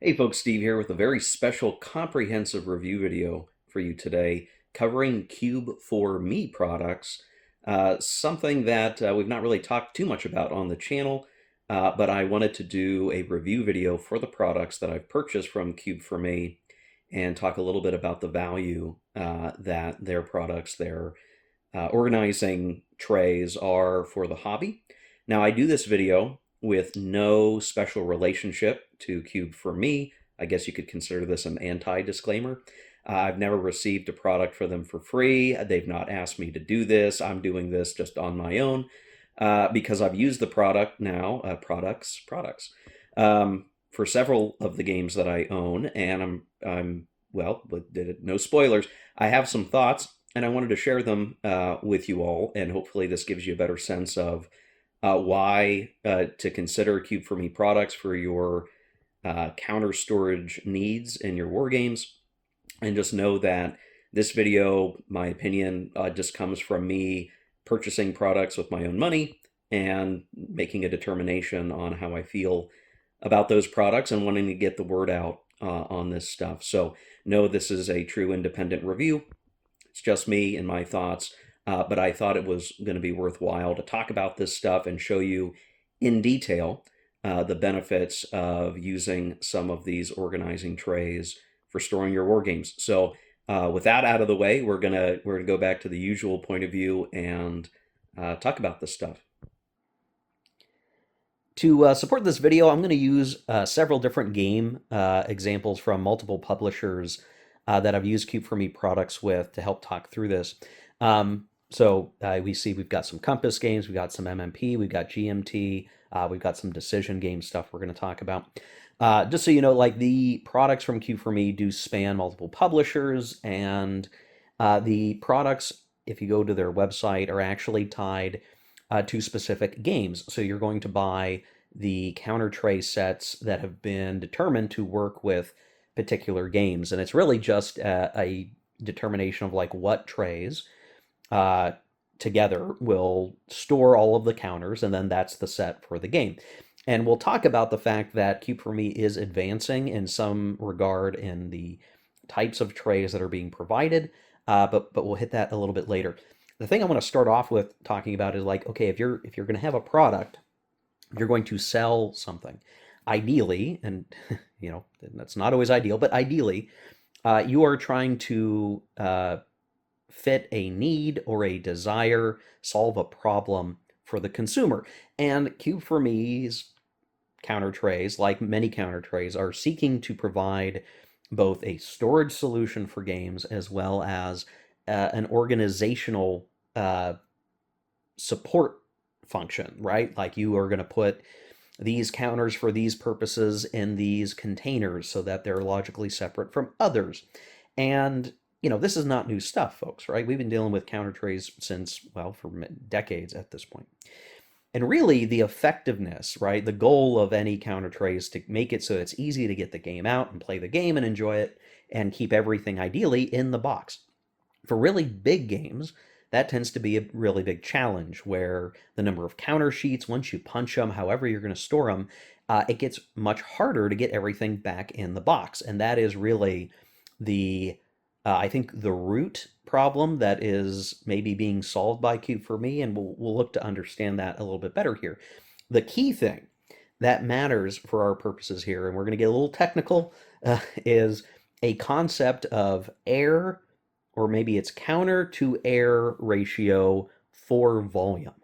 Hey folks, Steve here with a very special comprehensive review video for you today covering Cube4Me products, something that we've not really talked too much about on the channel, but I wanted to do a review video for the products that I've purchased from Cube4Me and talk a little bit about the value that their products, their organizing trays are for the hobby. Now, I do this video with no special relationship to Cube4Me. I guess you could consider this an anti-disclaimer. I've never received a product for them for free. They've not asked me to do this. I'm doing this just on my own because I've used the product now, products, for several of the games that I own, and well, no spoilers. I have some thoughts, and I wanted to share them with you all, and hopefully this gives you a better sense of why to consider Cube4Me products for your counter storage needs in your war games. And just know that this video, my opinion, just comes from me purchasing products with my own money and making a determination on how I feel about those products and wanting to get the word out on this stuff. So know this is a true independent review. It's just me and my thoughts, but I thought it was going to be worthwhile to talk about this stuff and show you in detail the benefits of using some of these organizing trays for storing your war games. So with that out of the way, we're gonna go back to the usual point of view and talk about this stuff. To support this video, I'm going to use several different game examples from multiple publishers that I've used Cube4Me products with to help talk through this. We see we've got some Compass games, we've got some MMP, we've got GMT, we've got some decision game stuff we're going to talk about. Just so you know, like the products from Cube4Me do span multiple publishers, and the products, if you go to their website, are actually tied to specific games. So you're going to buy the counter tray sets that have been determined to work with particular games. And it's really just a determination of like what trays together will store all of the counters, and then that's the set for the game. And we'll talk about the fact that Cube4Me is advancing in some regard in the types of trays that are being provided, but we'll hit that a little bit later. The thing I want to start off with talking about is like, okay, if you're going to have a product, if you're going to sell something, ideally, and you know that's not always ideal, but ideally, you are trying to fit a need or a desire, solve a problem for the consumer. And Cube4Me's counter trays, like many counter trays, are seeking to provide both a storage solution for games as well as an organizational support function, right? Like you are going to put these counters for these purposes in these containers so that they're logically separate from others. And, you know, this is not new stuff, folks, right? We've been dealing with counter trays since, well, for decades at this point. And really, the effectiveness, right? The goal of any counter tray is to make it so it's easy to get the game out and play the game and enjoy it and keep everything ideally in the box. For really big games, that tends to be a really big challenge where the number of counter sheets, once you punch them, however you're going to store them, it gets much harder to get everything back in the box. And that is really the, I think, the root problem that is maybe being solved by Cube4Me, and we'll look to understand that a little bit better here. The key thing that matters for our purposes here, and we're going to get a little technical, is a concept of air, or maybe it's counter to air ratio for volume.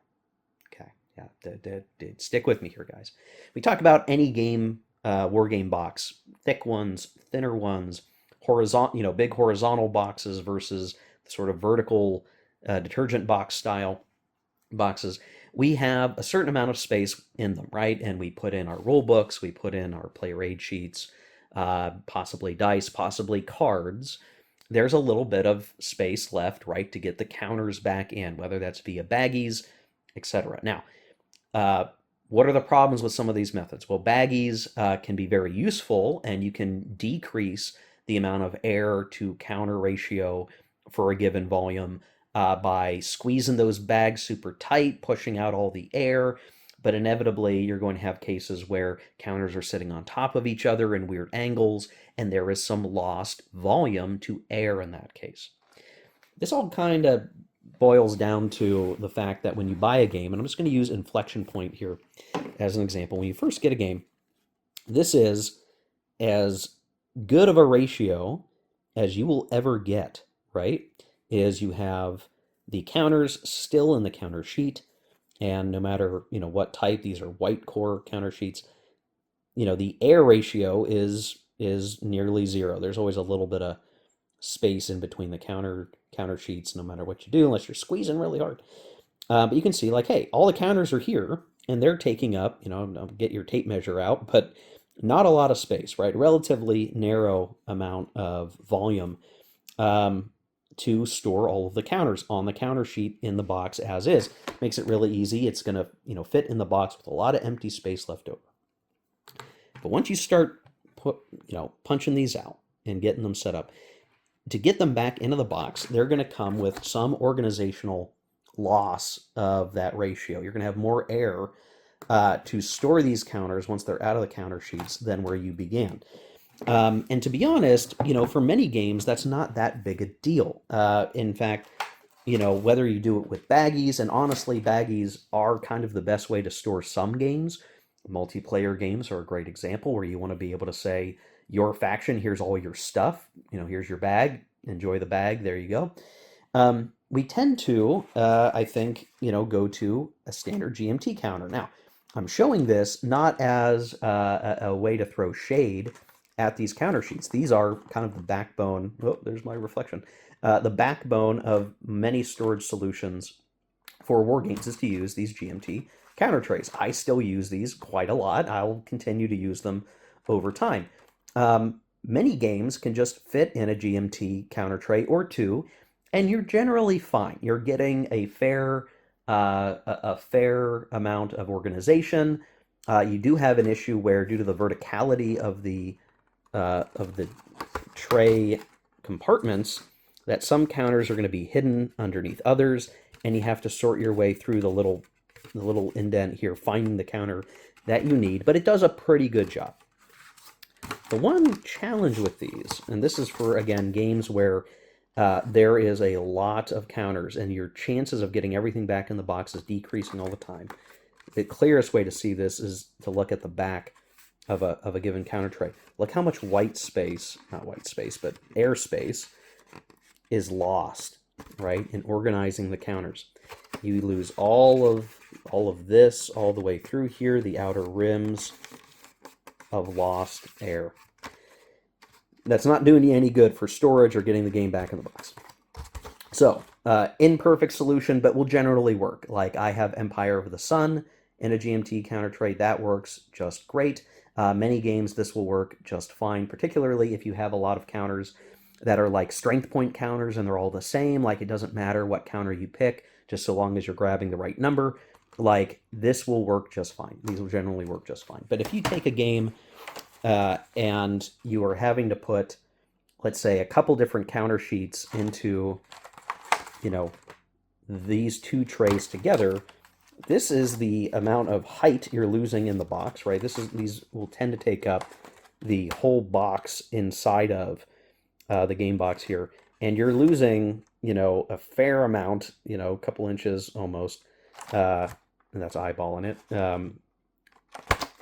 Okay, yeah, stick with me here, guys. We talk about any game, war game box, thick ones, thinner ones, horizontal, big horizontal boxes versus sort of vertical detergent box style boxes. We have a certain amount of space in them, right? And we put in our rule books, we put in our player aid sheets, possibly dice, possibly cards. There's a little bit of space left, right, to get the counters back in, whether that's via baggies, etc. Now, what are the problems with some of these methods? Well, baggies can be very useful, and you can decrease the amount of air to counter ratio for a given volume by squeezing those bags super tight, pushing out all the air. but inevitably you're going to have cases where counters are sitting on top of each other in weird angles, and there is some lost volume to air in that case. This all kind of boils down to the fact that when you buy a game, and I'm just going to use Inflection Point here as an example, when you first get a game, this is as good of a ratio as you will ever get, right? Is you have the counters still in the counter sheet, and no matter, what type, these are white core counter sheets, the air ratio is nearly zero. There's always a little bit of space in between the counter sheets, no matter what you do, unless you're squeezing really hard. But you can see, like, hey, all the counters are here, and they're taking up, get your tape measure out, but not a lot of space, right? Relatively narrow amount of volume to store all of the counters on the counter sheet in the box as is. Makes it really easy. It's going to, fit in the box with a lot of empty space left over. But once you start punching these out and getting them set up, to get them back into the box, they're going to come with some organizational loss of that ratio. You're going to have more air to store these counters once they're out of the counter sheets than where you began. And to be honest, for many games, that's not that big a deal. In fact, whether you do it with baggies, and honestly, baggies are kind of the best way to store some games. Multiplayer games are a great example where you want to be able to say, your faction, here's all your stuff, here's your bag, enjoy the bag, there you go. We tend to, I think, go to a standard GMT counter. Now, I'm showing this not as a way to throw shade at these counter sheets. These are kind of the backbone, there's my reflection, the backbone of many storage solutions for war games is to use these GMT counter trays. I still use these quite a lot. I'll continue to use them over time. Many games can just fit in a GMT counter tray or two, and you're generally fine. You're getting a fair amount of organization. You do have an issue where, due to the verticality of the tray compartments, that some counters are going to be hidden underneath others, and you have to sort your way through the little indent here, finding the counter that you need. But it does a pretty good job. The one challenge with these, and this is for, again, games where there is a lot of counters and your chances of getting everything back in the box is decreasing all the time. The clearest way to see this is to look at the back of a given counter tray. Look how much white space, not white space, but air space is lost, right, in organizing the counters. You lose all of this all the way through here, the outer rims of lost air. That's not doing you any good for storage or getting the game back in the box. So, imperfect solution, but will generally work. Like, I have Empire of the Sun in a GMT counter tray. That works just great. Many games this will work just fine, particularly if you have a lot of counters that are like strength point counters and they're all the same. Like, it doesn't matter what counter you pick, just so long as you're grabbing the right number. Like, this will work just fine. These will generally work just fine. But if you take a game and you are having to put, let's say, a couple different counter sheets into, these two trays together, this is the amount of height you're losing in the box, right? These will tend to take up the whole box inside of the game box here. And you're losing, a fair amount, a couple inches almost, and that's eyeballing it.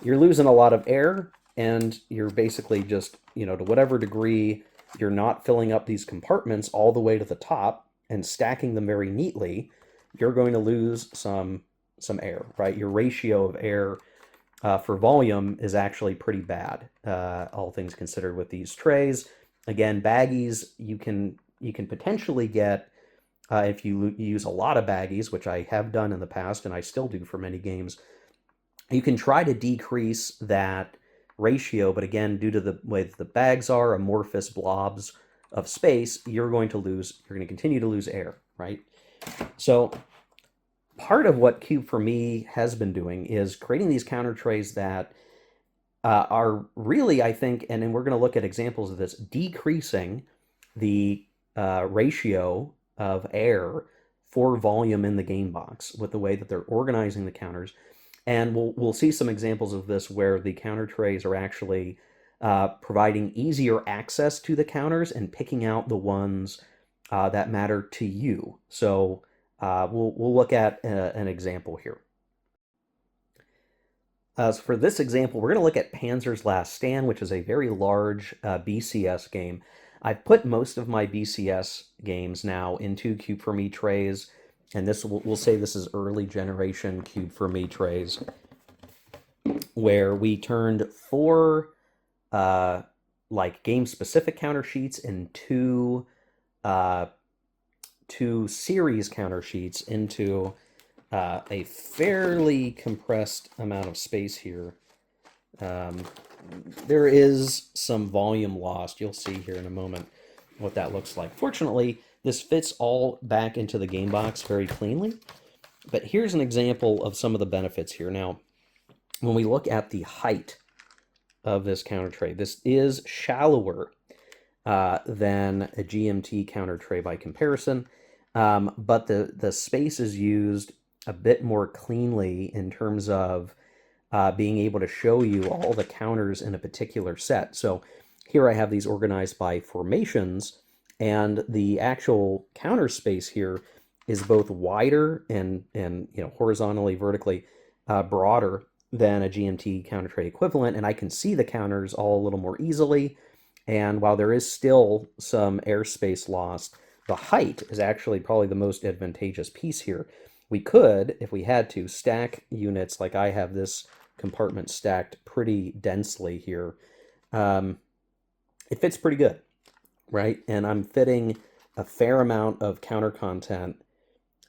You're losing a lot of air, and you're basically just, to whatever degree you're not filling up these compartments all the way to the top and stacking them very neatly, you're going to lose some air, right? Your ratio of air for volume is actually pretty bad, all things considered, with these trays. Again, baggies, you can potentially get, if you use a lot of baggies, which I have done in the past and I still do for many games, you can try to decrease that ratio, but again, due to the way that the bags are amorphous blobs of space, you're going to continue to lose air, right? So part of what Cube4Me has been doing is creating these counter trays that are really, I think, and then we're going to look at examples of this, decreasing the ratio of air for volume in the game box with the way that they're organizing the counters. And we'll see some examples of this where the counter trays are actually providing easier access to the counters and picking out the ones that matter to you. So we'll look at an example here. So for this example, we're going to look at Panzer's Last Stand, which is a very large BCS game. I've put most of my BCS games now into Cube4Me trays, and this we'll say this is early generation Cube4Me trays, where we turned 4 like game-specific counter sheets and two series counter sheets into a fairly compressed amount of space here. There is some volume lost. You'll see here in a moment what that looks like. Fortunately, this fits all back into the game box very cleanly. But here's an example of some of the benefits here. Now, when we look at the height of this counter tray, this is shallower than a GMT counter tray by comparison, but the space is used a bit more cleanly in terms of being able to show you all the counters in a particular set. So here I have these organized by formations, and the actual counter space here is both wider and horizontally, vertically broader than a GMT counter tray equivalent, and I can see the counters all a little more easily. And while there is still some airspace lost, the height is actually probably the most advantageous piece here. We could, if we had to, stack units like I have this compartment stacked pretty densely here. It fits pretty good, right? And I'm fitting a fair amount of counter content.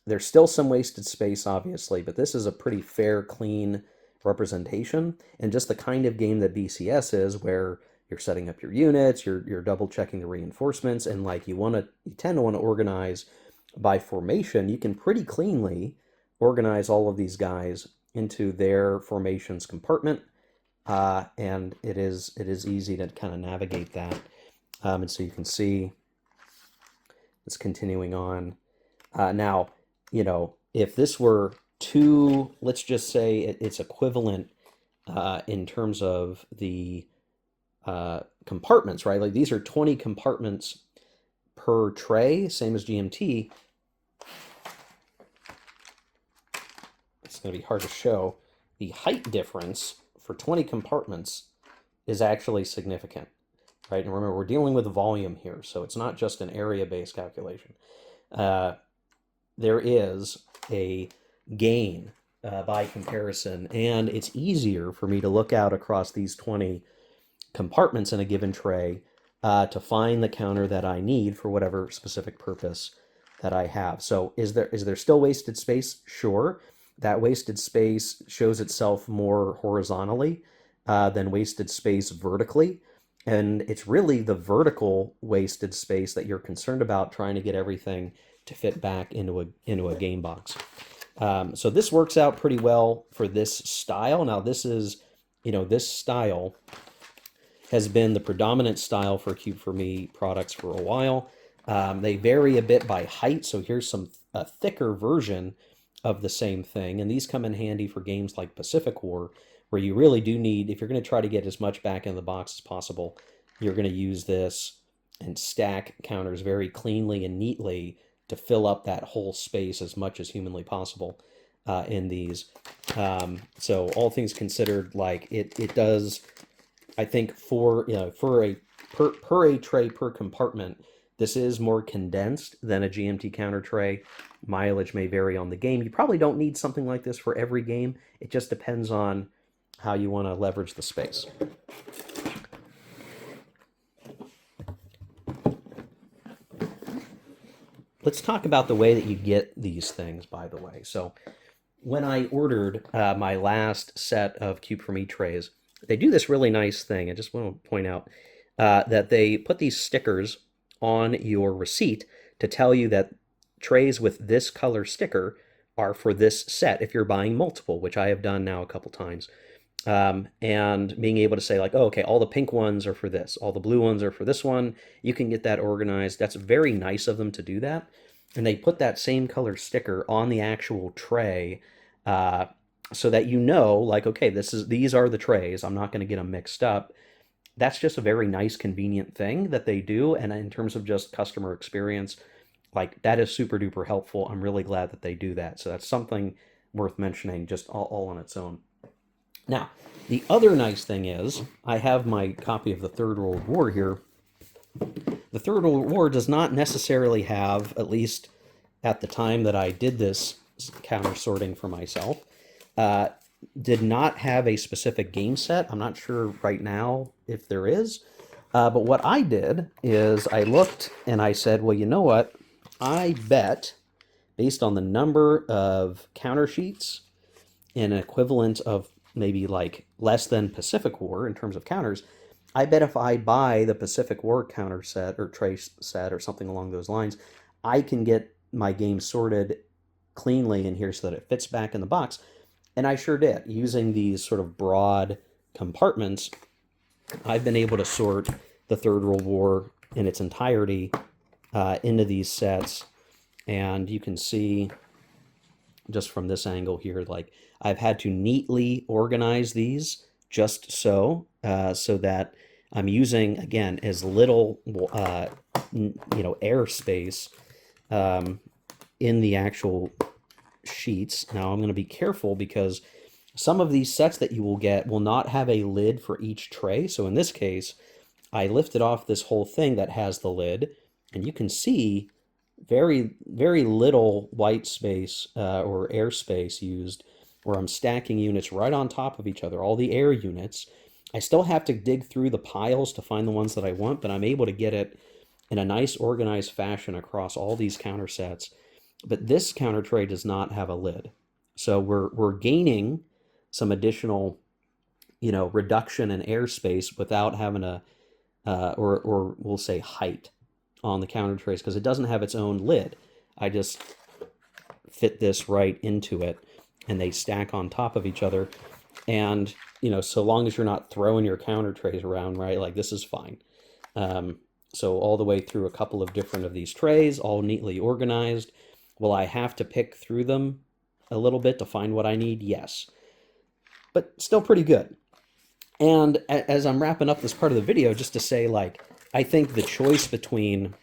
There's still some wasted space, obviously, but this is a pretty fair, clean representation, and just the kind of game that BCS is, where you're setting up your units, you're double checking the reinforcements, and like you tend to want to organize by formation. You can pretty cleanly organize all of these guys into their formations compartment, and it is easy to kind of navigate that. And so you can see it's continuing on. Now, if this were two, let's just say it's equivalent in terms of the compartments, right? Like these are 20 compartments per tray, same as GMT. It's going to be hard to show. The height difference for 20 compartments is actually significant, right? And remember, we're dealing with volume here, so it's not just an area-based calculation. There is a gain by comparison, and it's easier for me to look out across these 20 compartments in a given tray to find the counter that I need for whatever specific purpose that I have. So is there still wasted space? Sure. That wasted space shows itself more horizontally than wasted space vertically. And it's really the vertical wasted space that you're concerned about, trying to get everything to fit back into a game box. So this works out pretty well for this style. Now this is, this style has been the predominant style for Cube4Me products for a while. They vary a bit by height, so here's a thicker version of the same thing, and these come in handy for games like Pacific War, where you really do need, if you're going to try to get as much back in the box as possible, you're going to use this and stack counters very cleanly and neatly to fill up that whole space as much as humanly possible in these. So all things considered, like it does, I think for a tray per compartment, this is more condensed than a GMT counter tray. Mileage may vary on the game. You probably don't need something like this for every game. It just depends on how you want to leverage the space. Let's talk about the way that you get these things, by the way. So when I ordered my last set of Cube4Me trays, they do this really nice thing. I just want to point out that they put these stickers on your receipt to tell you that trays with this color sticker are for this set if you're buying multiple, which I have done now a couple times. And being able to say like, oh, okay, all the pink ones are for this, all the blue ones are for this one. You can get that organized. That's very nice of them to do that. And they put that same color sticker on the actual tray so that you know, like, okay, these are the trays. I'm not going to get them mixed up. That's just a very nice, convenient thing that they do. And in terms of just customer experience, like that is super duper helpful. I'm really glad that they do that. So that's something worth mentioning just all on its own. Now, the other nice thing is I have my copy of the Third World War here. The Third World War does not necessarily have, at least at the time that I did this counter sorting for myself, uh, did not have a specific game set. I'm not sure right now if there is. But what I did is I looked and I said, well, you know what? I bet, based on the number of counter sheets in an equivalent of maybe like less than Pacific War in terms of counters, I bet if I buy the Pacific War counter set or trace set or something along those lines, I can get my game sorted cleanly in here so that it fits back in the box. And I sure did. Using these sort of broad compartments, I've been able to sort the Third World War in its entirety into these sets. And you can see just from this angle here, like I've had to neatly organize these just so that I'm using, again, as little airspace in the actual sheets. Now I'm going to be careful because some of these sets that you will get will not have a lid for each tray. So in this case, I lifted off this whole thing that has the lid, and you can see very, very little white space or air space used, where I'm stacking units right on top of each other, all the air units. I still have to dig through the piles to find the ones that I want, but I'm able to get it in a nice organized fashion across all these counter sets. But this counter tray does not have a lid. So we're gaining some additional, reduction in airspace without having a, or we'll say height on the counter trays, because it doesn't have its own lid. I just fit this right into it, and they stack on top of each other. And, so long as you're not throwing your counter trays around, right, like this is fine. So all the way through a couple of different of these trays, all neatly organized. Will I have to pick through them a little bit to find what I need? Yes. But still pretty good. And as I'm wrapping up this part of the video, just to say, like, I think the choice between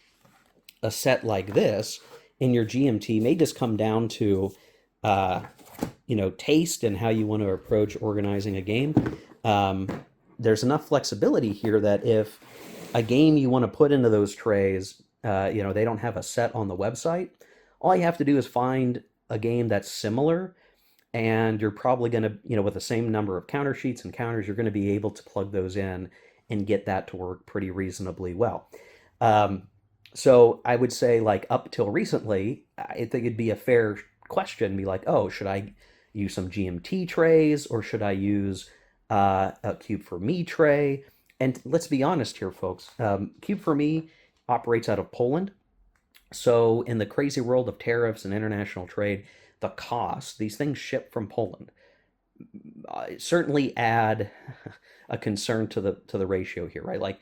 a set like this in your GMT may just come down to, taste and how you want to approach organizing a game. There's enough flexibility here that if a game you want to put into those trays, they don't have a set on the website, all you have to do is find a game that's similar, and you're probably going to, with the same number of counter sheets and counters, you're going to be able to plug those in and get that to work pretty reasonably well. So I would say, like, up till recently, I think it'd be a fair question, be like, oh, should I use some GMT trays, or should I use a Cube4Me tray? And let's be honest here, folks. Cube4Me operates out of Poland. So in the crazy world of tariffs and international trade, the cost, these things ship from Poland, certainly add a concern to the ratio here, right? Like,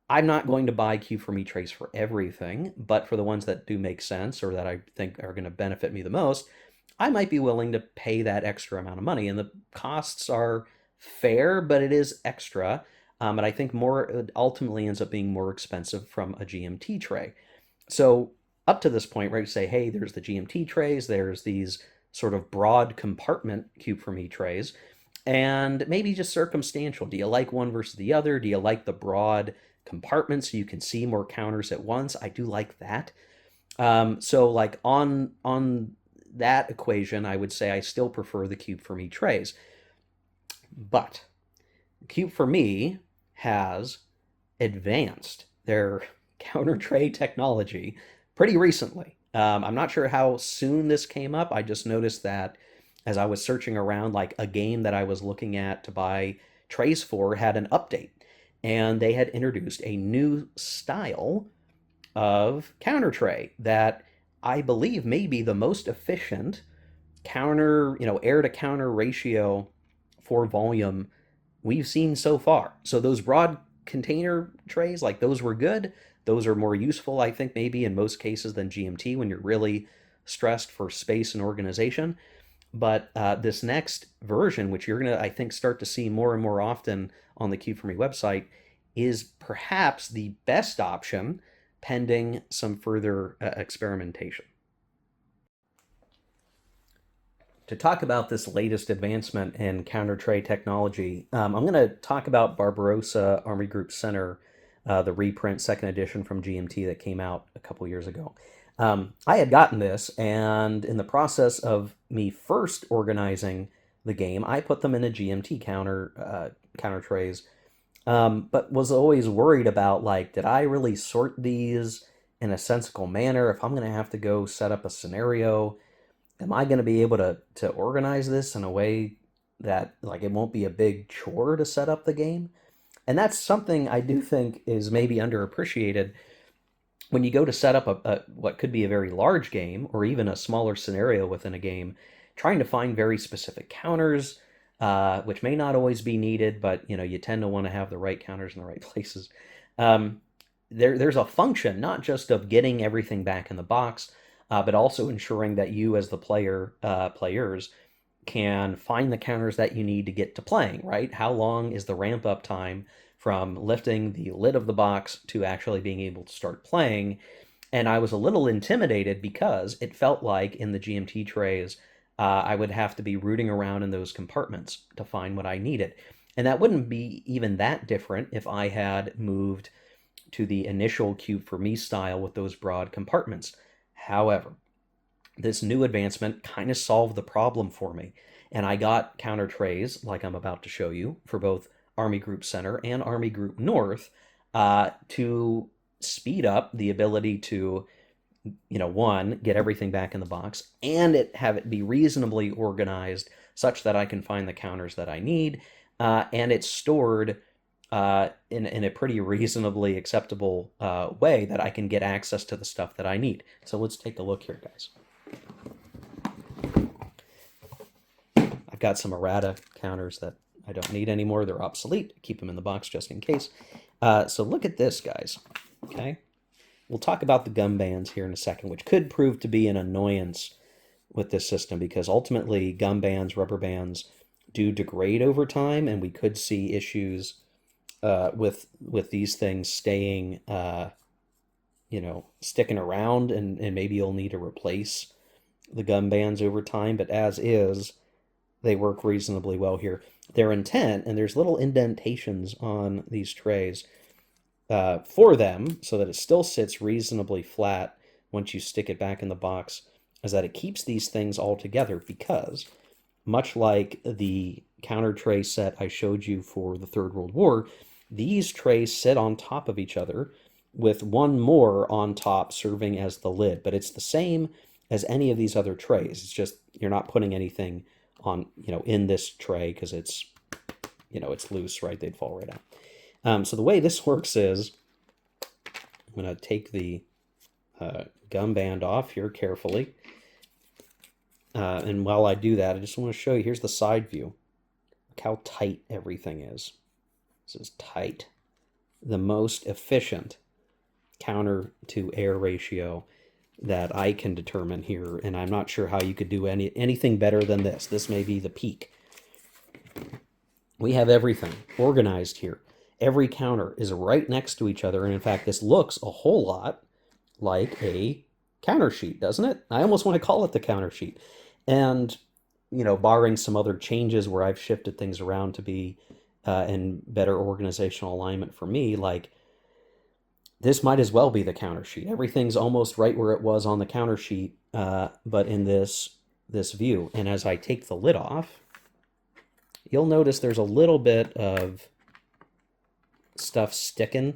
I'm not going to buy Cube4Me trays for everything, but for the ones that do make sense or that I think are going to benefit me the most, I might be willing to pay that extra amount of money. And the costs are fair, but it is extra. And I think more ultimately ends up being more expensive from a GMT tray. So up to this point, right, you say, hey, there's the GMT trays, there's these sort of broad compartment Cube4Me trays, and maybe just circumstantial. Do you like one versus the other? Do you like the broad compartments so you can see more counters at once? I do like that. So like on that equation, I would say I still prefer the Cube4Me trays. But Cube4Me has advanced their counter tray technology pretty recently. I'm not sure how soon this came up. I just noticed that as I was searching around, like a game that I was looking at to buy trays for had an update, and they had introduced a new style of counter tray that I believe may be the most efficient counter, air to counter ratio for volume we've seen so far. So those broad container trays, like those were good. Those are more useful, I think, maybe in most cases than GMT when you're really stressed for space and organization. But this next version, which you're going to, I think, start to see more and more often on the Cube4Me website, is perhaps the best option pending some further experimentation. To talk about this latest advancement in counter tray technology, I'm going to talk about Barbarossa Army Group Center, the reprint second edition from GMT that came out a couple years ago. I had gotten this, and in the process of me first organizing the game, I put them in a GMT counter trays, but was always worried about, like, did I really sort these in a sensible manner? If I'm going to have to go set up a scenario, am I going to be able to organize this in a way that, like, it won't be a big chore to set up the game? And that's something I do think is maybe underappreciated when you go to set up what could be a very large game or even a smaller scenario within a game. Trying to find very specific counters, which may not always be needed, but you tend to want to have the right counters in the right places. There's a function not just of getting everything back in the box, but also ensuring that you as the players can find the counters that you need to get to playing, right? How long is the ramp up time from lifting the lid of the box to actually being able to start playing? And I was a little intimidated because it felt like in the GMT trays, I would have to be rooting around in those compartments to find what I needed. And that wouldn't be even that different if I had moved to the initial Cube4Me style with those broad compartments. However, this new advancement kind of solved the problem for me. And I got counter trays, like I'm about to show you, for both Army Group Center and Army Group North to speed up the ability to, one, get everything back in the box, and have it be reasonably organized such that I can find the counters that I need, and it's stored in a pretty reasonably acceptable way that I can get access to the stuff that I need. So let's take a look here, guys. I've got some errata counters that I don't need anymore. They're obsolete. Keep them in the box just in case. So look at this, guys. Okay. We'll talk about the gum bands here in a second, which could prove to be an annoyance with this system because ultimately gum bands, rubber bands do degrade over time, and we could see issues with these things staying, sticking around, and maybe you'll need to replace the gum bands over time. But as is, they work reasonably well here. Their intent, and there's little indentations on these trays for them so that it still sits reasonably flat once you stick it back in the box, is that it keeps these things all together because, much like the counter tray set I showed you for the Third World War, these trays sit on top of each other with one more on top serving as the lid. But it's the same as any of these other trays. It's just you're not putting anything on, in this tray because it's, it's loose, right? They'd fall right out. So the way this works is I'm going to take the gum band off here carefully. And while I do that, I just want to show you, here's the side view. Look how tight everything is. This is tight. The most efficient counter to air ratio that I can determine here, and I'm not sure how you could do anything better than this. This may be the peak. We have everything organized here. Every counter is right next to each other, and in fact, this looks a whole lot like a counter sheet, doesn't it? I almost want to call it the counter sheet. And, barring some other changes where I've shifted things around to be in better organizational alignment for me, like, this might as well be the counter sheet. Everything's almost right where it was on the counter sheet, but in this view. And as I take the lid off, you'll notice there's a little bit of stuff sticking.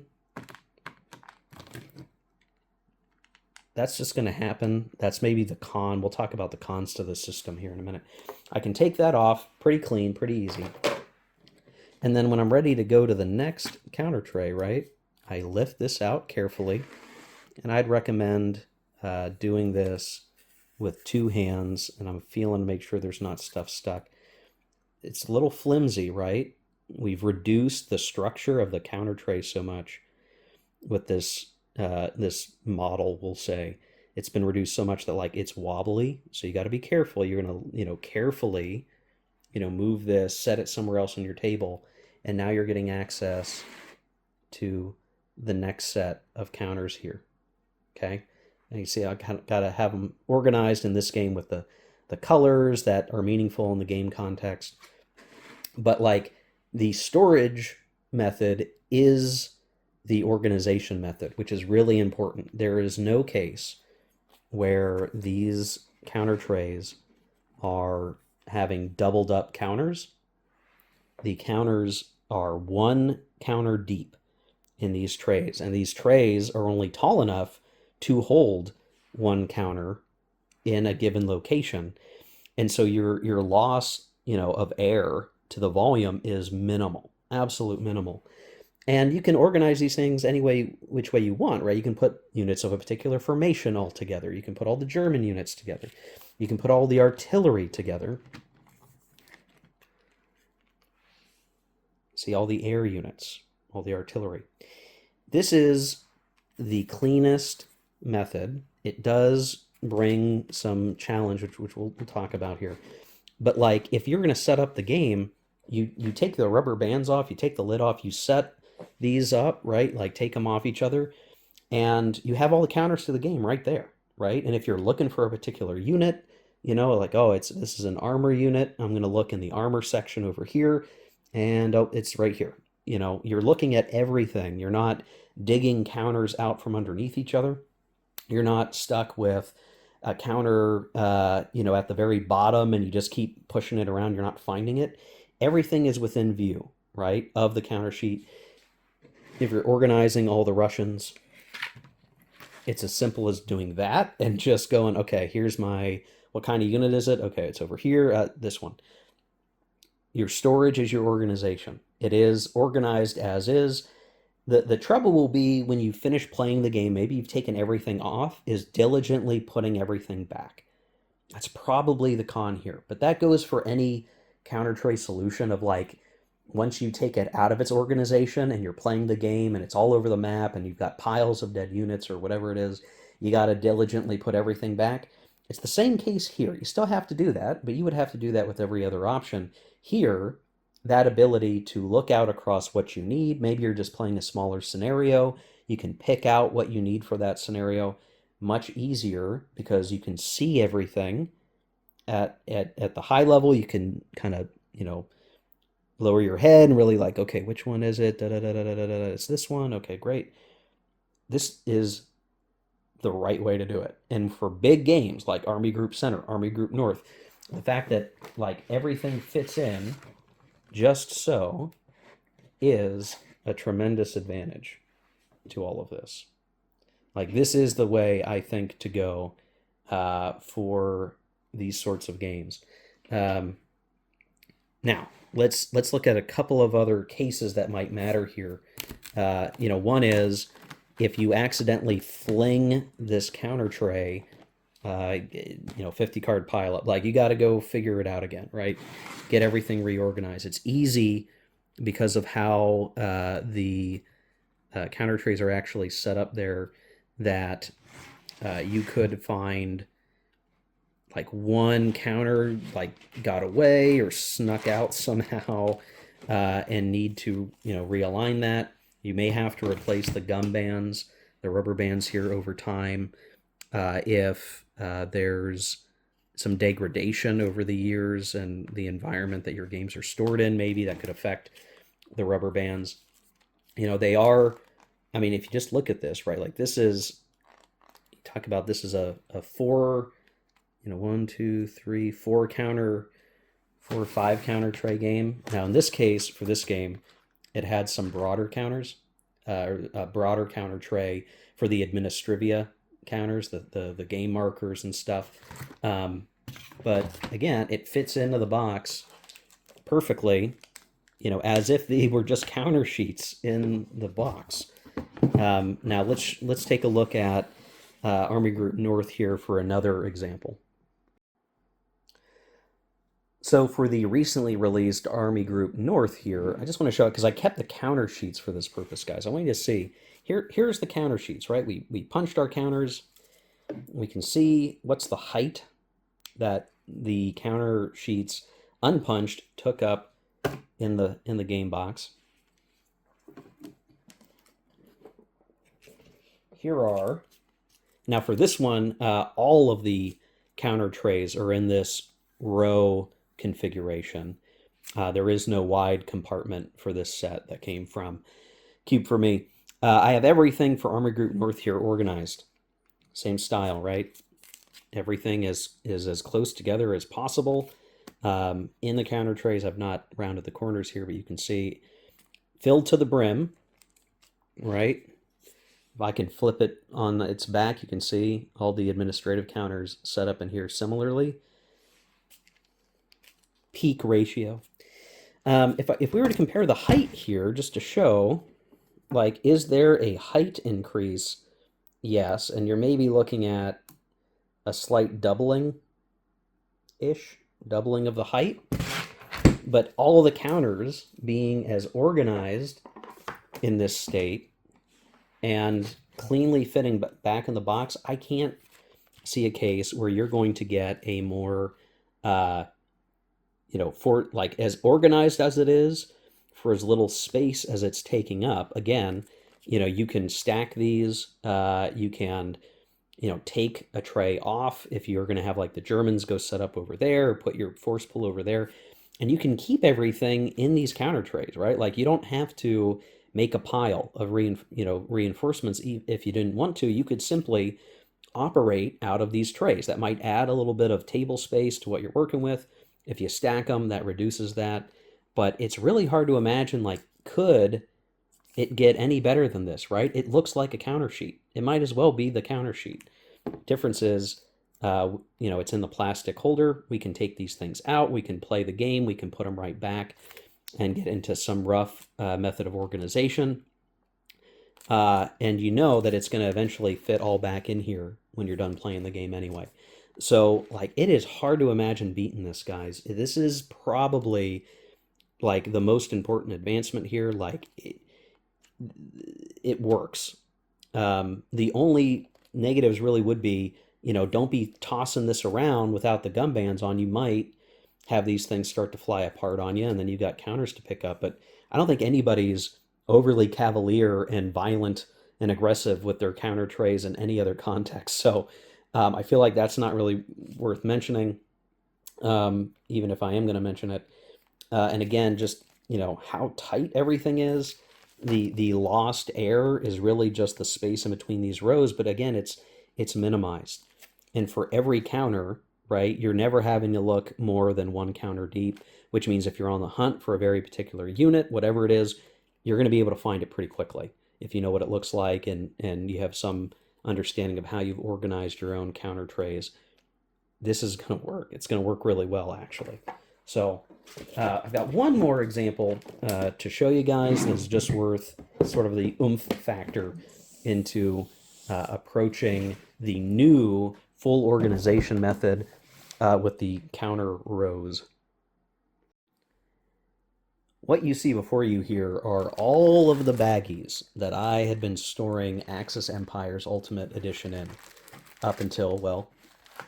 That's just going to happen. That's maybe the con. We'll talk about the cons to the system here in a minute. I can take that off pretty clean, pretty easy. And then when I'm ready to go to the next counter tray, right, I lift this out carefully. And I'd recommend doing this with two hands, and I'm feeling to make sure there's not stuff stuck. It's a little flimsy, right? We've reduced the structure of the counter tray so much with this this model, we'll say, it's been reduced so much that like it's wobbly. So you got to be careful. You're going to, carefully, move this, set it somewhere else on your table, and now you're getting access to the next set of counters here. Okay, and you see I got to have them organized in this game with the colors that are meaningful in the game context. But like the storage method is the organization method, which is really important. There is no case where these counter trays are having doubled up counters. The counters are one counter deep in these trays, and these trays are only tall enough to hold one counter in a given location. And so your loss, of air to the volume is minimal, absolute minimal. And you can organize these things any way, which way you want, right? You can put units of a particular formation all together. You can put all the German units together. You can put all the artillery together. See, all the air units, all the artillery. This is the cleanest method. It does bring some challenge, which we'll talk about here. But like, if you're going to set up the game, you take the rubber bands off, you take the lid off, you set these up, right? Like take them off each other, and you have all the counters to the game right there, right? And if you're looking for a particular unit, like, oh, this is an armor unit, I'm going to look in the armor section over here, and oh, it's right here. You're looking at everything. You're not digging counters out from underneath each other. You're not stuck with a counter, at the very bottom, and you just keep pushing it around. You're not finding it. Everything is within view, right, of the counter sheet. If you're organizing all the Russians, it's as simple as doing that and just going, okay, here's what kind of unit is it? Okay, it's over here, this one. Your storage is your organization. It is organized as is. The trouble will be when you finish playing the game, maybe you've taken everything off, is diligently putting everything back. That's probably the con here. But that goes for any counter tray solution of like, once you take it out of its organization and you're playing the game and it's all over the map and you've got piles of dead units or whatever it is, you got to diligently put everything back. It's the same case here. You still have to do that, but you would have to do that with every other option. Here, that ability to look out across what you need, maybe you're just playing a smaller scenario, you can pick out what you need for that scenario much easier because you can see everything at the high level. You can kind of, lower your head and really like, okay, which one is it? It's this one. Okay, great. This is the right way to do it. And for big games like Army Group Center, Army Group North, the fact that like everything fits in just so is a tremendous advantage to all of this. Like, this is the way I think to go for these sorts of games. Now, let's look at a couple of other cases that might matter here. One is if you accidentally fling this counter tray, 50 card pile up, like you got to go figure it out again, right? Get everything reorganized. It's easy because of how the counter trays are actually set up there that you could find like one counter like got away or snuck out somehow and need to realign that. You may have to replace the gum bands, the rubber bands here over time if there's some degradation over the years and the environment that your games are stored in. Maybe that could affect the rubber bands. They are, I mean, if you just look at this, right, like this is, you talk about this is a four, 1, 2, 3, 4 counter, 4 or 5 counter tray game. Now in this case, for this game, it had some broader counters, a broader counter tray for the administrivia counters, the game markers and stuff. But again, it fits into the box perfectly, as if they were just counter sheets in the box. Now let's take a look at Army Group North here for another example. So for the recently released Army Group North here, I just want to show it because I kept the counter sheets for this purpose, guys. I want you to see, here's the counter sheets, right? We punched our counters. we can see what's the height that the counter sheets unpunched took up in the game box. Here are, now for this one, all of the counter trays are in this row configuration. There is no wide compartment for this set that came from Cube4Me. I have everything for Army Group North here organized. Same style, right? Everything is as close together as possible. In the counter trays, I've not rounded the corners here, but you can see filled to the brim, right? If I can flip it on its back, you can see all the administrative counters set up in here similarly. Peak ratio. If we were to compare the height here, just to show, like, is there a height increase? Yes, and you're maybe looking at a slight doubling of the height. But all of the counters being as organized in this state and cleanly fitting back in the box, I can't see a case where you're going to get a more, for like as organized as it is, for as little space as it's taking up. Again, you can stack these, you can, take a tray off if you're going to have like the Germans go set up over there, or put your force pull over there. And you can keep everything in these counter trays, right? Like you don't have to make a pile of reinforcements if you didn't want to. You could simply operate out of these trays. That might add a little bit of table space to what you're working with. If you stack them, that reduces that. But it's really hard to imagine, like, could it get any better than this, right? It looks like a counter sheet. It might as well be the counter sheet. Difference is, it's in the plastic holder. We can take these things out. We can play the game. We can put them right back and get into some rough method of organization. And you know that it's going to eventually fit all back in here when you're done playing the game anyway. So, like, it is hard to imagine beating this, guys. This is probably, like, the most important advancement here. Like, it works. The only negatives really would be, don't be tossing this around without the gum bands on. You might have these things start to fly apart on you, and then you've got counters to pick up. But I don't think anybody's overly cavalier and violent and aggressive with their counter trays in any other context. So I feel like that's not really worth mentioning, even if I am going to mention it. And again, just, how tight everything is. The lost air is really just the space in between these rows, but again, it's minimized. And for every counter, right, you're never having to look more than one counter deep, which means if you're on the hunt for a very particular unit, whatever it is, you're going to be able to find it pretty quickly if you know what it looks like and you have some understanding of how you've organized your own counter trays. This is going to work. It's going to work really well, actually. So I've got one more example to show you guys that's just worth sort of the oomph factor into approaching the new full organization method with the counter rows. What you see before you here are all of the baggies that I had been storing Axis Empire's Ultimate Edition in up until, well,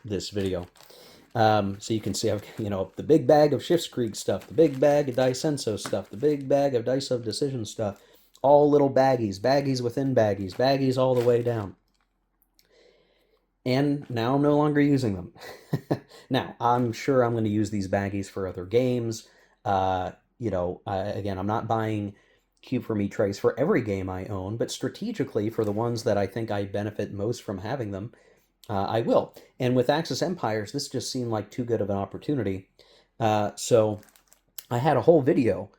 this video. So you can see I've, the big bag of Schiff's Krieg stuff, the big bag of Dice Enso stuff, the big bag of Dice of Decision stuff, all little baggies, baggies within baggies, baggies all the way down. And now I'm no longer using them. Now, I'm sure I'm going to use these baggies for other games. Again, I'm not buying Cube4Me trays for every game I own, but strategically for the ones that I think I benefit most from having them, I will. And with Axis Empires, this just seemed like too good of an opportunity. So I had a whole video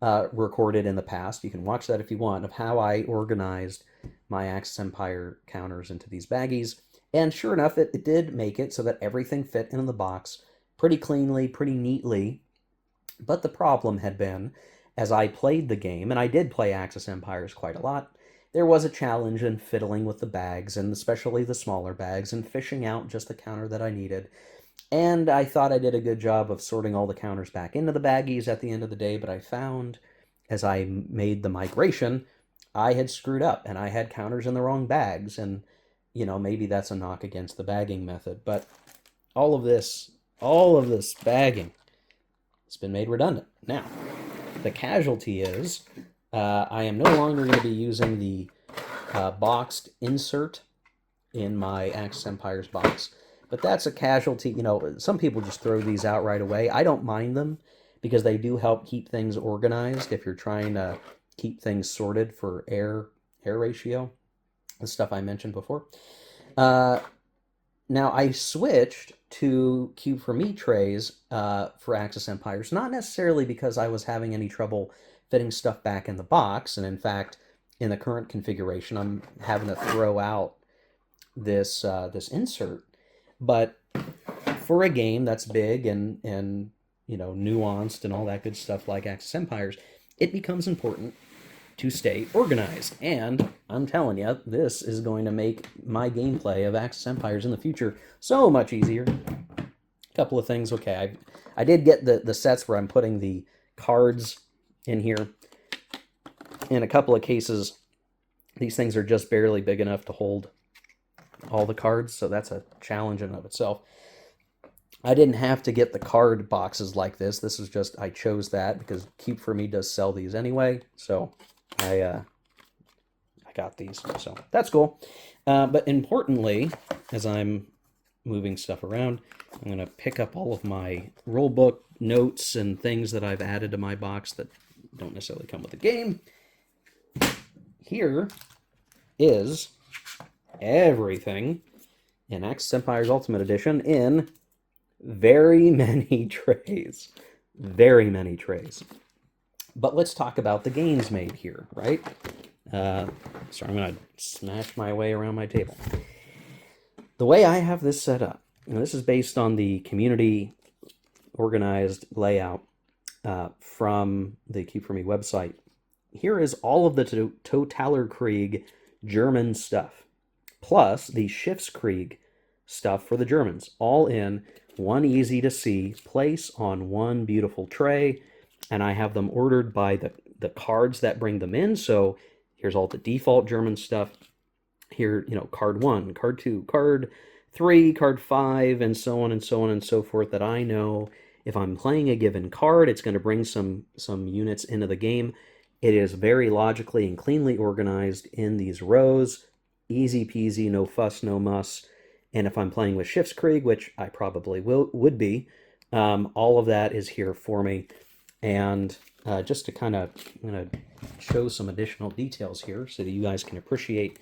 recorded in the past, you can watch that if you want, of how I organized my Axis Empire counters into these baggies. And sure enough, it did make it so that everything fit in the box pretty cleanly, pretty neatly. But the problem had been, as I played the game, and I did play Axis Empires quite a lot, there was a challenge in fiddling with the bags, and especially the smaller bags, and fishing out just the counter that I needed. And I thought I did a good job of sorting all the counters back into the baggies at the end of the day, but I found, as I made the migration, I had screwed up, and I had counters in the wrong bags, and maybe that's a knock against the bagging method, but all of this bagging has been made redundant. Now, the casualty is I am no longer going to be using the boxed insert in my Axis Empires box. But that's a casualty. Some people just throw these out right away. I don't mind them because they do help keep things organized if you're trying to keep things sorted for air ratio, the stuff I mentioned before. Now, I switched to Cube4Me trays for Axis Empires, not necessarily because I was having any trouble fitting stuff back in the box, and in fact, in the current configuration, I'm having to throw out this insert. But for a game that's big and nuanced and all that good stuff like Axis Empires, it becomes important to stay organized. And I'm telling you, this is going to make my gameplay of Axis Empires in the future so much easier. A couple of things. Okay, I did get the sets where I'm putting the cards in here. In a couple of cases, these things are just barely big enough to hold all the cards, so that's a challenge in and of itself. I didn't have to get the card boxes like this. This is just, I chose that because Cube4Me does sell these anyway, so I got these, so that's cool. But importantly, as I'm moving stuff around, I'm going to pick up all of my rulebook notes and things that I've added to my box that don't necessarily come with the game. Here is everything in Axis Empires Ultimate Edition in very many trays. Very many trays. But let's talk about the gains made here, right? So I'm going to smash my way around my table. The way I have this set up, and this is based on the community organized layout from the Cube4Me website. Here is all of the Totalerkrieg German stuff, plus the Schiffskrieg stuff for the Germans, all in one easy-to-see place on one beautiful tray, and I have them ordered by the cards that bring them in. So here's all the default German stuff. Here, card 1, card 2, card 3, card 5, and so on and so on and so forth, that I know if I'm playing a given card, it's going to bring some units into the game. It is very logically and cleanly organized in these rows. Easy peasy, no fuss, no muss. And if I'm playing with Schiffskrieg, which I probably would be, all of that is here for me. And just to kind of, I'm going to show some additional details here so that you guys can appreciate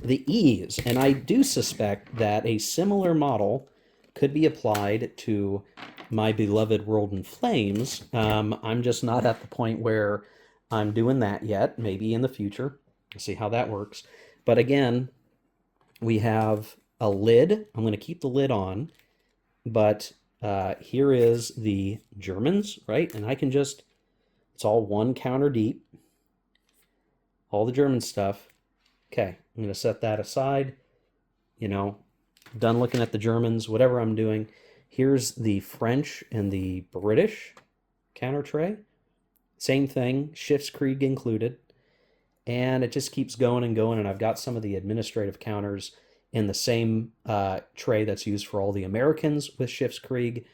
the ease. And I do suspect that a similar model could be applied to my beloved World in Flames. I'm just not at the point where I'm doing that yet. Maybe in the future. We'll see how that works. But again, we have a lid. I'm going to keep the lid on. But here is the Germans, right? And I can just, it's all one counter deep. All the German stuff. Okay, I'm going to set that aside. Done looking at the Germans, whatever I'm doing. Here's the French and the British counter tray. Same thing, Schiffskrieg included. And it just keeps going and going, and I've got some of the administrative counters in the same tray that's used for all the Americans with Schiffskrieg,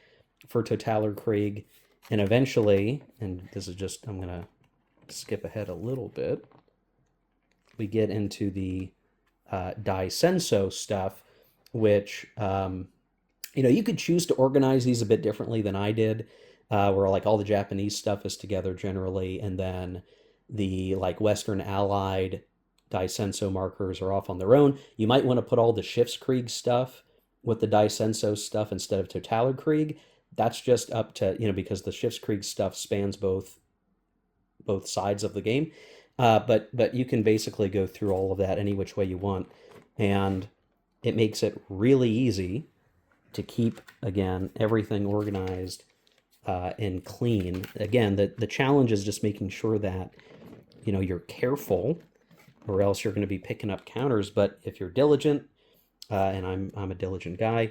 for Totalerkrieg, and eventually, and this is just, I'm going to skip ahead a little bit, we get into the Die Senso stuff, which, you could choose to organize these a bit differently than I did, where like all the Japanese stuff is together generally, and then the like Western Allied Die Senso markers are off on their own. You might want to put all the Schiffskrieg stuff with the Die Senso stuff instead of Totalerkrieg. That's just up to, because the Schiffskrieg stuff spans both sides of the game. But you can basically go through all of that any which way you want. And it makes it really easy to keep, again, everything organized and clean. Again, the challenge is just making sure that, you're careful, or else you're going to be picking up counters. But if you're diligent, and I'm a diligent guy,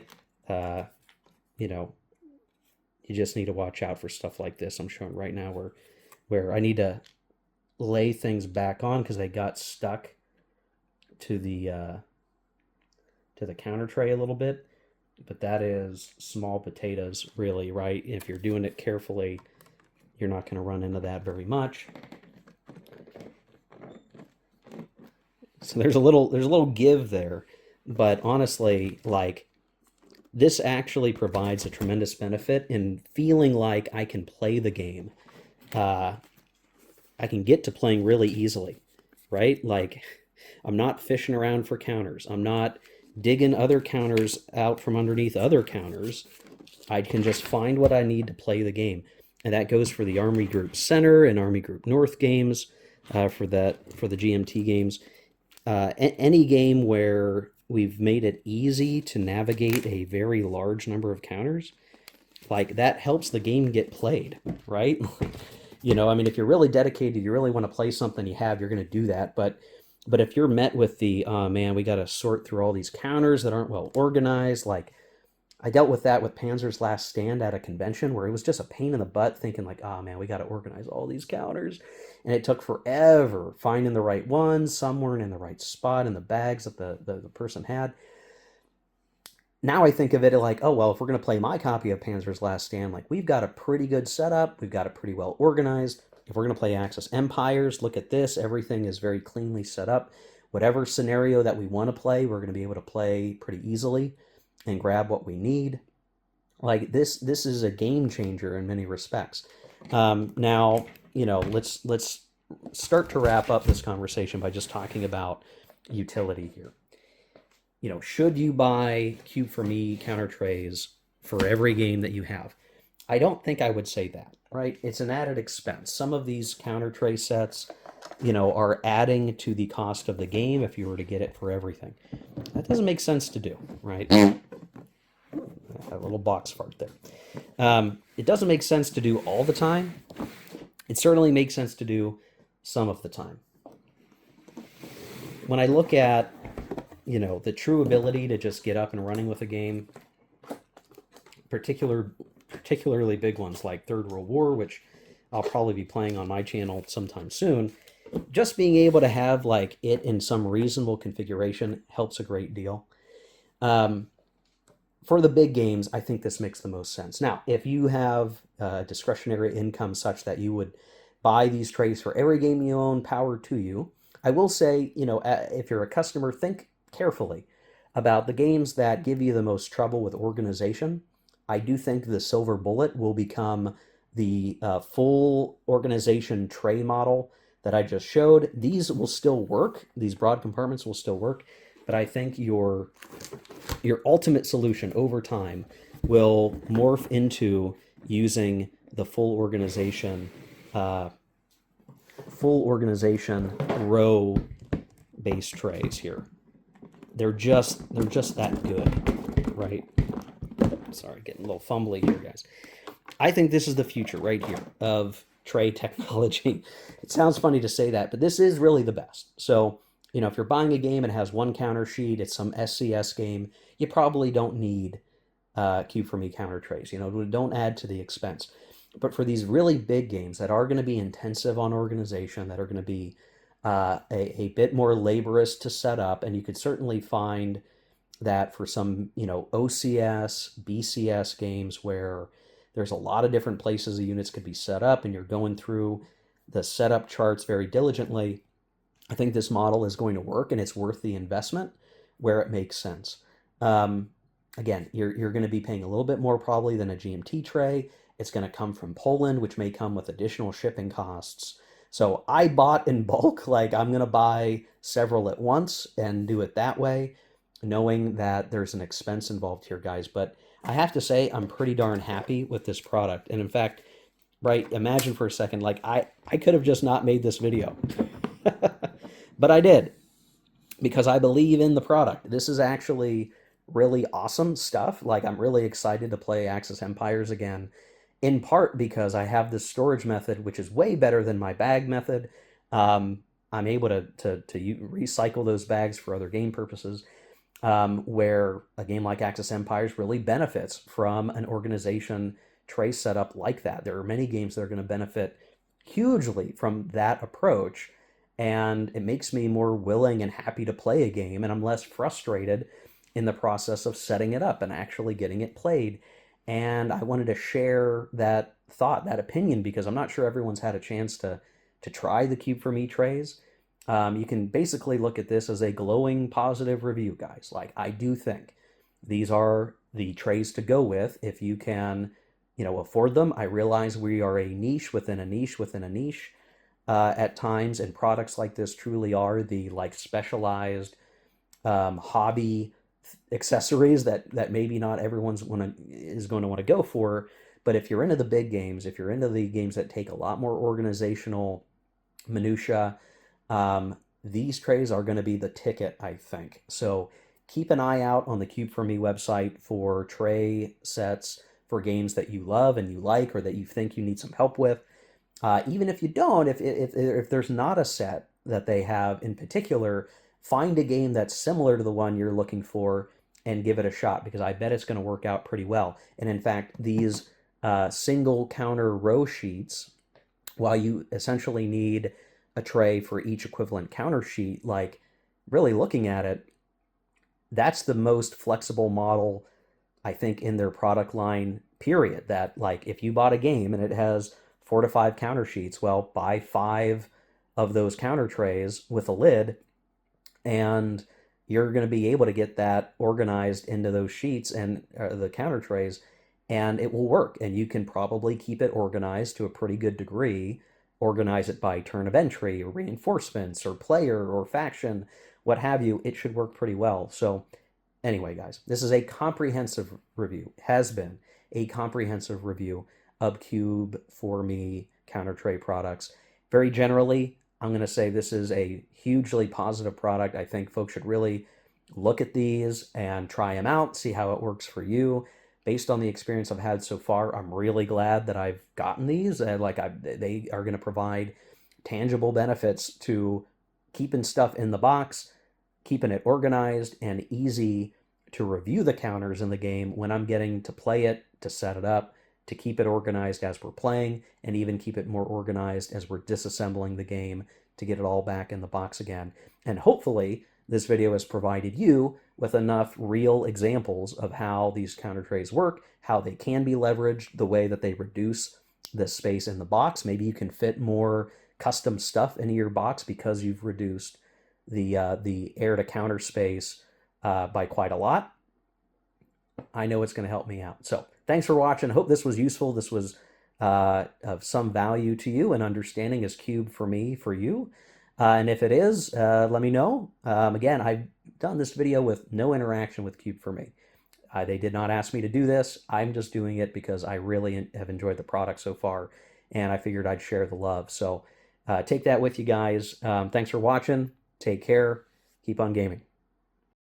you just need to watch out for stuff like this. I'm showing right now where I need to lay things back on because they got stuck to the to the counter tray a little bit, but that is small potatoes, really, right? If you're doing it carefully, you're not going to run into that very much. So there's a little give there, but honestly, like, this actually provides a tremendous benefit in feeling like I can play the game. I can get to playing really easily, right? Like, I'm not fishing around for counters. I'm not digging other counters out from underneath other counters. I can just find what I need to play the game. And that goes for the Army Group Center and Army Group North games, for the GMT games. Any game where we've made it easy to navigate a very large number of counters, like, that helps the game get played, right? I mean, if you're really dedicated, you really want to play something you're going to do that. But if you're met with the, oh man, we got to sort through all these counters that aren't well organized, like, I dealt with that with Panzer's Last Stand at a convention where it was just a pain in the butt thinking like, oh man, we got to organize all these counters. And it took forever finding the right ones. Some weren't in the right spot in the bags that the person had. Now I think of it like, oh, well, if we're going to play my copy of Panzer's Last Stand, like, we've got a pretty good setup. We've got it pretty well organized. If we're going to play Axis Empires, look at this. Everything is very cleanly set up. Whatever scenario that we want to play, we're going to be able to play pretty easily and grab what we need. Like, this is a game changer in many respects. Now, let's start to wrap up this conversation by just talking about utility here. Should you buy Cube4Me counter trays for every game that you have? I don't think I would say that, right? It's an added expense. Some of these counter tray sets, are adding to the cost of the game if you were to get it for everything. That doesn't make sense to do, right? A little box fart there. It doesn't make sense to do all the time. It certainly makes sense to do some of the time. When I look at, the true ability to just get up and running with a game, particularly big ones like Third World War, which I'll probably be playing on my channel sometime soon, just being able to have like it in some reasonable configuration helps a great deal. For the big games, I think this makes the most sense. Now, if you have discretionary income such that you would buy these trays for every game you own, power to you. I will say, if you're a customer, think carefully about the games that give you the most trouble with organization. I do think the Silver Bullet will become the full organization tray model that I just showed. These will still work. These broad compartments will still work. But I think your ultimate solution over time will morph into using the full organization row base trays here. They're just that good, right? Sorry, getting a little fumbly here, guys. I think this is the future right here of tray technology. It sounds funny to say that, but this is really the best. So, if you're buying a game and it has one counter sheet, it's some SCS game, you probably don't need Cube4Me counter trays. Don't add to the expense. But for these really big games that are going to be intensive on organization, that are going to be a bit more laborious to set up, and you could certainly find that for some, OCS, BCS games where there's a lot of different places the units could be set up, and you're going through the setup charts very diligently. I think this model is going to work, and it's worth the investment where it makes sense. Again, you're going to be paying a little bit more probably than a GMT tray. It's going to come from Poland, which may come with additional shipping costs. So I bought in bulk, like I'm going to buy several at once and do it that way, knowing that there's an expense involved here, guys. But I have to say, I'm pretty darn happy with this product. And in fact, right, imagine for a second, like I could have just not made this video. But I did, because I believe in the product. This is actually really awesome stuff. Like, I'm really excited to play Axis Empires again, in part because I have this storage method, which is way better than my bag method. I'm able to recycle those bags for other game purposes, where a game like Axis Empires really benefits from an organization tray setup like that. There are many games that are going to benefit hugely from that approach, and it makes me more willing and happy to play a game, and I'm less frustrated in the process of setting it up and actually getting it played. And I wanted to share that thought, that opinion, because I'm not sure everyone's had a chance to try the Cube4Me trays. You can basically look at this as a glowing positive review, guys. Like, I do think these are the trays to go with if you can, afford them. I realize we are a niche within a niche within a niche at times, and products like this truly are the like specialized hobby accessories that maybe not everyone's is going to want to go for. But if you're into the big games, if you're into the games that take a lot more organizational minutia, these trays are going to be the ticket, I think. So keep an eye out on the Cube4Me website for tray sets for games that you love and you like, or that you think you need some help with. Even if you don't, if there's not a set that they have in particular, find a game that's similar to the one you're looking for and give it a shot, because I bet it's going to work out pretty well. And in fact, these single counter row sheets, while you essentially need a tray for each equivalent counter sheet, like really looking at it, that's the most flexible model, I think, in their product line, period. That, like, if you bought a game and it has 4 to 5 counter sheets, well, buy 5 of those counter trays with a lid, and you're going to be able to get that organized into those sheets and the counter trays, and it will work. And you can probably keep it organized to a pretty good degree, organize it by turn of entry or reinforcements or player or faction, what have you. It should work pretty well. So anyway, guys, this is a comprehensive review, has been a comprehensive review of Cube4Me counter tray products. Very generally, I'm going to say this is a hugely positive product. I think folks should really look at these and try them out, see how it works for you. Based on the experience I've had so far, I'm really glad that I've gotten these. They are going to provide tangible benefits to keeping stuff in the box, keeping it organized and easy to review the counters in the game when I'm getting to play it, to set it up, to keep it organized as we're playing, and even keep it more organized as we're disassembling the game to get it all back in the box again. And hopefully this video has provided you with enough real examples of how these counter trays work, how they can be leveraged, the way that they reduce the space in the box. Maybe you can fit more custom stuff into your box because you've reduced the air to counter space by quite a lot. I know it's going to help me out. So thanks for watching. I hope this was useful. This was of some value to you and understanding as Cube4Me for you. And if it is, let me know. Again, I've done this video with no interaction with Cube4Me. They did not ask me to do this. I'm just doing it because I really have enjoyed the product so far, and I figured I'd share the love. So take that with you guys. Thanks for watching. Take care. Keep on gaming.